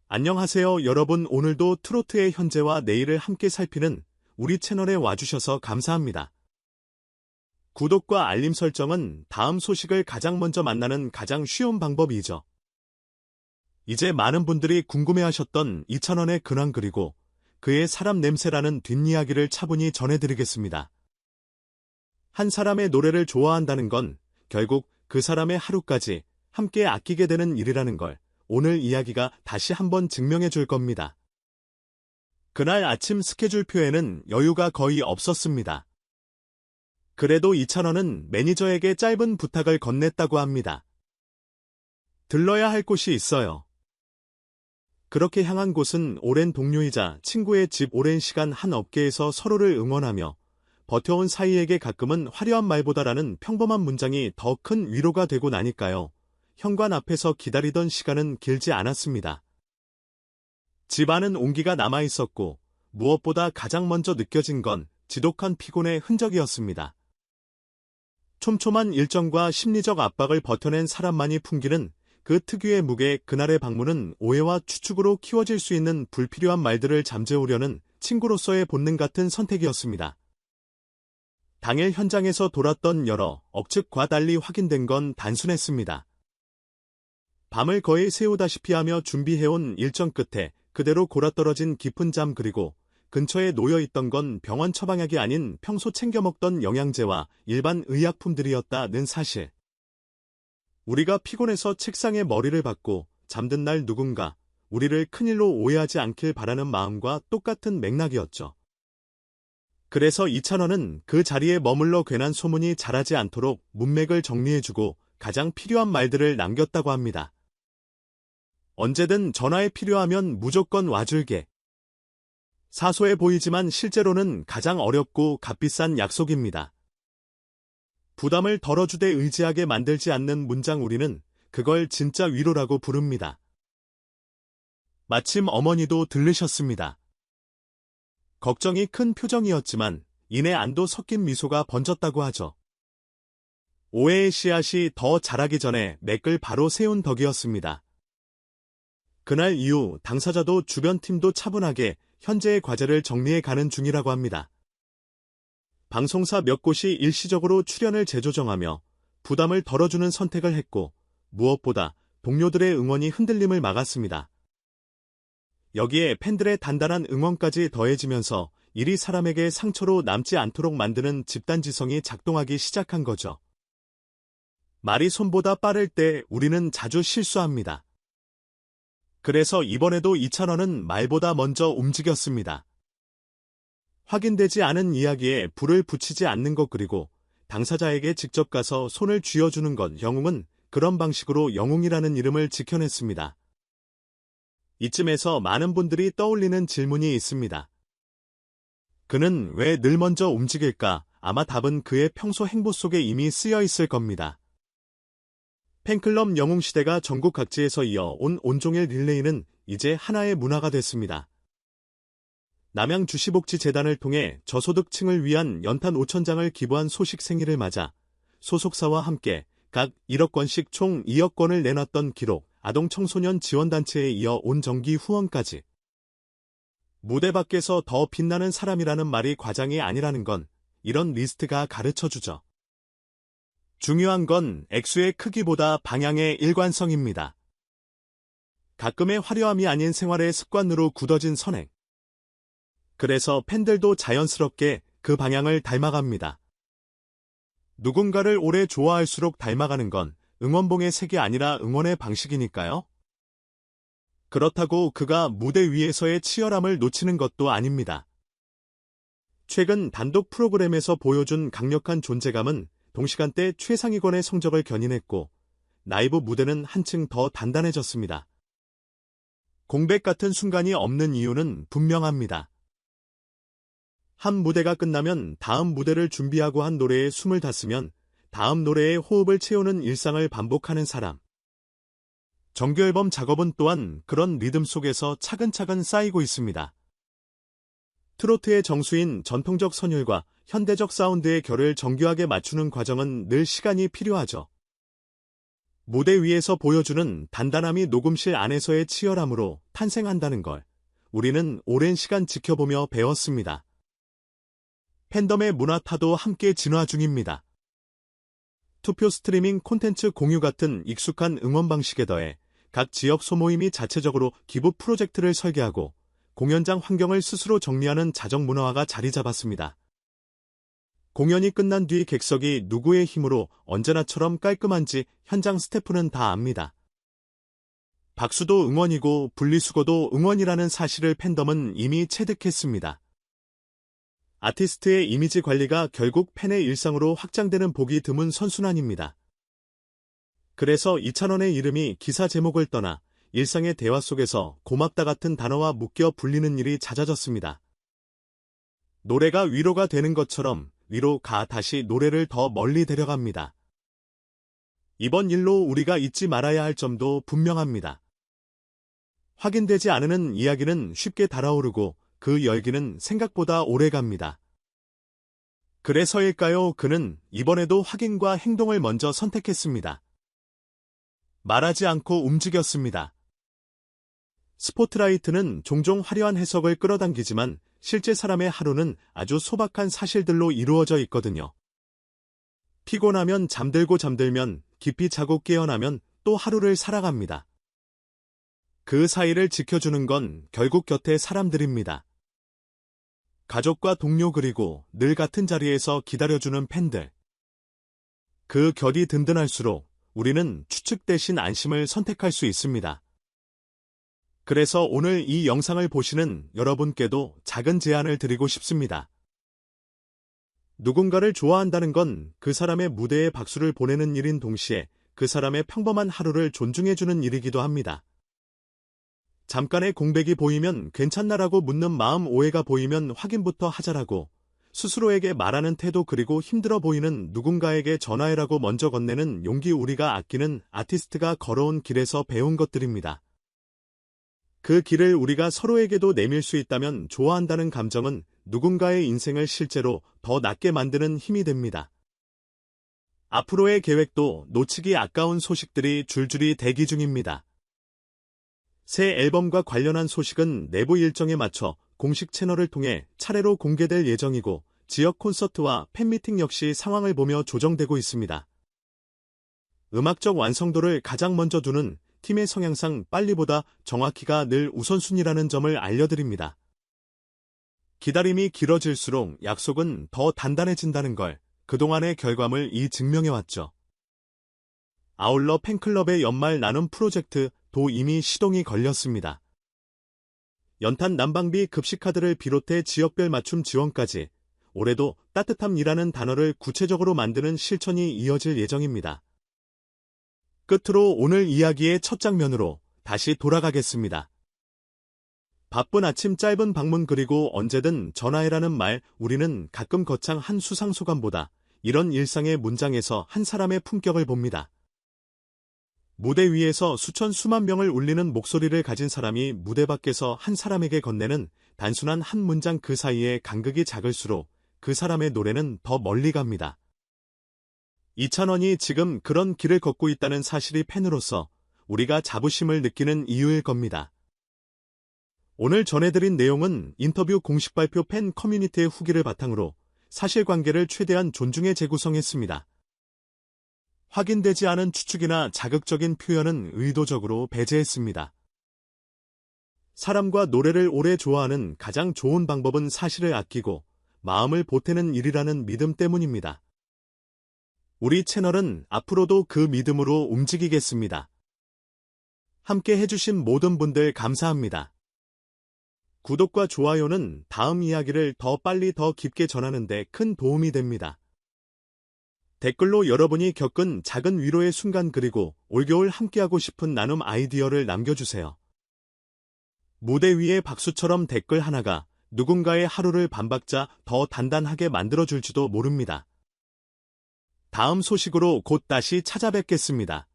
안녕하세요 여러분, 오늘도 트로트의 현재와 내일을 함께 살피는 우리 채널에 와주셔서 감사합니다. 구독과 알림 설정은 다음 소식을 가장 먼저 만나는 가장 쉬운 방법이죠. 이제 많은 분들이 궁금해하셨던 이찬원의 근황 그리고 그의 사람 냄새라는 뒷이야기를 차분히 전해드리겠습니다. 한 사람의 노래를 좋아한다는 건 결국 그 사람의 하루까지 함께 아끼게 되는 일이라는 걸 오늘 이야기가 다시 한번 증명해 줄 겁니다. 그날 아침 스케줄표에는 여유가 거의 없었습니다. 그래도 이찬원은 매니저에게 짧은 부탁을 건넸다고 합니다. 들러야 할 곳이 있어요. 그렇게 향한 곳은 오랜 동료이자 친구의 집. 오랜 시간 한 업계에서 서로를 응원하며 버텨온 사이에게 가끔은 화려한 말보다라는 평범한 문장이 더 큰 위로가 되고 나니까요. 현관 앞에서 기다리던 시간은 길지 않았습니다. 집 안은 온기가 남아있었고 무엇보다 가장 먼저 느껴진 건 지독한 피곤의 흔적이었습니다. 촘촘한 일정과 심리적 압박을 버텨낸 사람만이 풍기는 그 특유의 무게. 그날의 방문은 오해와 추측으로 키워질 수 있는 불필요한 말들을 잠재우려는 친구로서의 본능 같은 선택이었습니다. 당일 현장에서 돌았던 여러 억측과 달리 확인된 건 단순했습니다. 밤을 거의 새우다시피 하며 준비해온 일정 끝에 그대로 골아떨어진 깊은 잠, 그리고 근처에 놓여있던 건 병원 처방약이 아닌 평소 챙겨 먹던 영양제와 일반 의약품들이었다는 사실. 우리가 피곤해서 책상에 머리를 박고 잠든 날 누군가 우리를 큰일로 오해하지 않길 바라는 마음과 똑같은 맥락이었죠. 그래서 이찬원은 그 자리에 머물러 괜한 소문이 자라지 않도록 문맥을 정리해주고 가장 필요한 말들을 남겼다고 합니다. 언제든 전화에 필요하면 무조건 와줄게. 사소해 보이지만 실제로는 가장 어렵고 값비싼 약속입니다. 부담을 덜어주되 의지하게 만들지 않는 문장, 우리는 그걸 진짜 위로라고 부릅니다. 마침 어머니도 들르셨습니다. 걱정이 큰 표정이었지만 이내 안도 섞인 미소가 번졌다고 하죠. 오해의 씨앗이 더 자라기 전에 맥을 바로 세운 덕이었습니다. 그날 이후 당사자도 주변 팀도 차분하게 현재의 과제를 정리해 가는 중이라고 합니다. 방송사 몇 곳이 일시적으로 출연을 재조정하며 부담을 덜어주는 선택을 했고, 무엇보다 동료들의 응원이 흔들림을 막았습니다. 여기에 팬들의 단단한 응원까지 더해지면서 일이 사람에게 상처로 남지 않도록 만드는 집단지성이 작동하기 시작한 거죠. 말이 손보다 빠를 때 우리는 자주 실수합니다. 그래서 이번에도 이찬원은 말보다 먼저 움직였습니다. 확인되지 않은 이야기에 불을 붙이지 않는 것, 그리고 당사자에게 직접 가서 손을 쥐어주는 것. 영웅은 그런 방식으로 영웅이라는 이름을 지켜냈습니다. 이쯤에서 많은 분들이 떠올리는 질문이 있습니다. 그는 왜 늘 먼저 움직일까? 아마 답은 그의 평소 행보 속에 이미 쓰여 있을 겁니다. 팬클럽 영웅시대가 전국 각지에서 이어온 온종일 릴레이는 이제 하나의 문화가 됐습니다. 남양주시복지재단을 통해 저소득층을 위한 연탄 5,000장을 기부한 소식. 생일을 맞아 소속사와 함께 각 1억 원씩 총 2억 원을 내놨던 기록, 아동 청소년 지원단체에 이어 온 정기 후원까지. 무대 밖에서 더 빛나는 사람이라는 말이 과장이 아니라는 건 이런 리스트가 가르쳐주죠. 중요한 건 액수의 크기보다 방향의 일관성입니다. 가끔의 화려함이 아닌 생활의 습관으로 굳어진 선행. 그래서 팬들도 자연스럽게 그 방향을 닮아갑니다. 누군가를 오래 좋아할수록 닮아가는 건 응원봉의 색이 아니라 응원의 방식이니까요. 그렇다고 그가 무대 위에서의 치열함을 놓치는 것도 아닙니다. 최근 단독 프로그램에서 보여준 강력한 존재감은 동시간대 최상위권의 성적을 견인했고, 라이브 무대는 한층 더 단단해졌습니다. 공백 같은 순간이 없는 이유는 분명합니다. 한 무대가 끝나면 다음 무대를 준비하고 한 노래에 숨을 닿으면 다음 노래에 호흡을 채우는 일상을 반복하는 사람. 정규앨범 작업은 또한 그런 리듬 속에서 차근차근 쌓이고 있습니다. 트로트의 정수인 전통적 선율과 현대적 사운드의 결을 정교하게 맞추는 과정은 늘 시간이 필요하죠. 무대 위에서 보여주는 단단함이 녹음실 안에서의 치열함으로 탄생한다는 걸 우리는 오랜 시간 지켜보며 배웠습니다. 팬덤의 문화타도 함께 진화 중입니다. 투표 스트리밍 콘텐츠 공유 같은 익숙한 응원 방식에 더해 각 지역 소모임이 자체적으로 기부 프로젝트를 설계하고 공연장 환경을 스스로 정리하는 자정 문화화가 자리 잡았습니다. 공연이 끝난 뒤 객석이 누구의 힘으로 언제나처럼 깔끔한지 현장 스태프는 다 압니다. 박수도 응원이고 분리수거도 응원이라는 사실을 팬덤은 이미 체득했습니다. 아티스트의 이미지 관리가 결국 팬의 일상으로 확장되는 보기 드문 선순환입니다. 그래서 이찬원의 이름이 기사 제목을 떠나 일상의 대화 속에서 고맙다 같은 단어와 묶여 불리는 일이 잦아졌습니다. 노래가 위로가 되는 것처럼 위로가 다시 노래를 더 멀리 데려갑니다. 이번 일로 우리가 잊지 말아야 할 점도 분명합니다. 확인되지 않은 이야기는 쉽게 달아오르고 그 열기는 생각보다 오래갑니다. 그래서일까요? 그는 이번에도 확인과 행동을 먼저 선택했습니다. 말하지 않고 움직였습니다. 스포트라이트는 종종 화려한 해석을 끌어당기지만 실제 사람의 하루는 아주 소박한 사실들로 이루어져 있거든요. 피곤하면 잠들고 잠들면 깊이 자고 깨어나면 또 하루를 살아갑니다. 그 사이를 지켜주는 건 결국 곁에 사람들입니다. 가족과 동료 그리고 늘 같은 자리에서 기다려주는 팬들. 그 결이 든든할수록 우리는 추측 대신 안심을 선택할 수 있습니다. 그래서 오늘 이 영상을 보시는 여러분께도 작은 제안을 드리고 싶습니다. 누군가를 좋아한다는 건 그 사람의 무대에 박수를 보내는 일인 동시에 그 사람의 평범한 하루를 존중해주는 일이기도 합니다. 잠깐의 공백이 보이면 괜찮나라고 묻는 마음, 오해가 보이면 확인부터 하자라고, 스스로에게 말하는 태도, 그리고 힘들어 보이는 누군가에게 전화해라고 먼저 건네는 용기, 우리가 아끼는 아티스트가 걸어온 길에서 배운 것들입니다. 그 길을 우리가 서로에게도 내밀 수 있다면 좋아한다는 감정은 누군가의 인생을 실제로 더 낫게 만드는 힘이 됩니다. 앞으로의 계획도 놓치기 아까운 소식들이 줄줄이 대기 중입니다. 새 앨범과 관련한 소식은 내부 일정에 맞춰 공식 채널을 통해 차례로 공개될 예정이고, 지역 콘서트와 팬미팅 역시 상황을 보며 조정되고 있습니다. 음악적 완성도를 가장 먼저 두는 팀의 성향상 빨리보다 정확히가 늘 우선순위라는 점을 알려드립니다. 기다림이 길어질수록 약속은 더 단단해진다는 걸 그동안의 결과물이 증명해왔죠. 아울러 팬클럽의 연말 나눔 프로젝트도 이미 시동이 걸렸습니다. 연탄 난방비 급식카드를 비롯해 지역별 맞춤 지원까지 올해도 따뜻함이라는 단어를 구체적으로 만드는 실천이 이어질 예정입니다. 끝으로 오늘 이야기의 첫 장면으로 다시 돌아가겠습니다. 바쁜 아침 짧은 방문, 그리고 언제든 전화해라는 말, 우리는 가끔 거창 한 수상소감보다 이런 일상의 문장에서 한 사람의 품격을 봅니다. 무대 위에서 수천 수만 명을 울리는 목소리를 가진 사람이 무대 밖에서 한 사람에게 건네는 단순한 한 문장, 그 사이에 간극이 작을수록 그 사람의 노래는 더 멀리 갑니다. 이찬원이 지금 그런 길을 걷고 있다는 사실이 팬으로서 우리가 자부심을 느끼는 이유일 겁니다. 오늘 전해드린 내용은 인터뷰 공식 발표, 팬 커뮤니티의 후기를 바탕으로 사실관계를 최대한 존중해 재구성했습니다. 확인되지 않은 추측이나 자극적인 표현은 의도적으로 배제했습니다. 사람과 노래를 오래 좋아하는 가장 좋은 방법은 사실을 아끼고 마음을 보태는 일이라는 믿음 때문입니다. 우리 채널은 앞으로도 그 믿음으로 움직이겠습니다. 함께 해주신 모든 분들 감사합니다. 구독과 좋아요는 다음 이야기를 더 빨리 더 깊게 전하는 데 큰 도움이 됩니다. 댓글로 여러분이 겪은 작은 위로의 순간, 그리고 올겨울 함께하고 싶은 나눔 아이디어를 남겨주세요. 무대 위의 박수처럼 댓글 하나가 누군가의 하루를 반박자 더 단단하게 만들어줄지도 모릅니다. 다음 소식으로 곧 다시 찾아뵙겠습니다.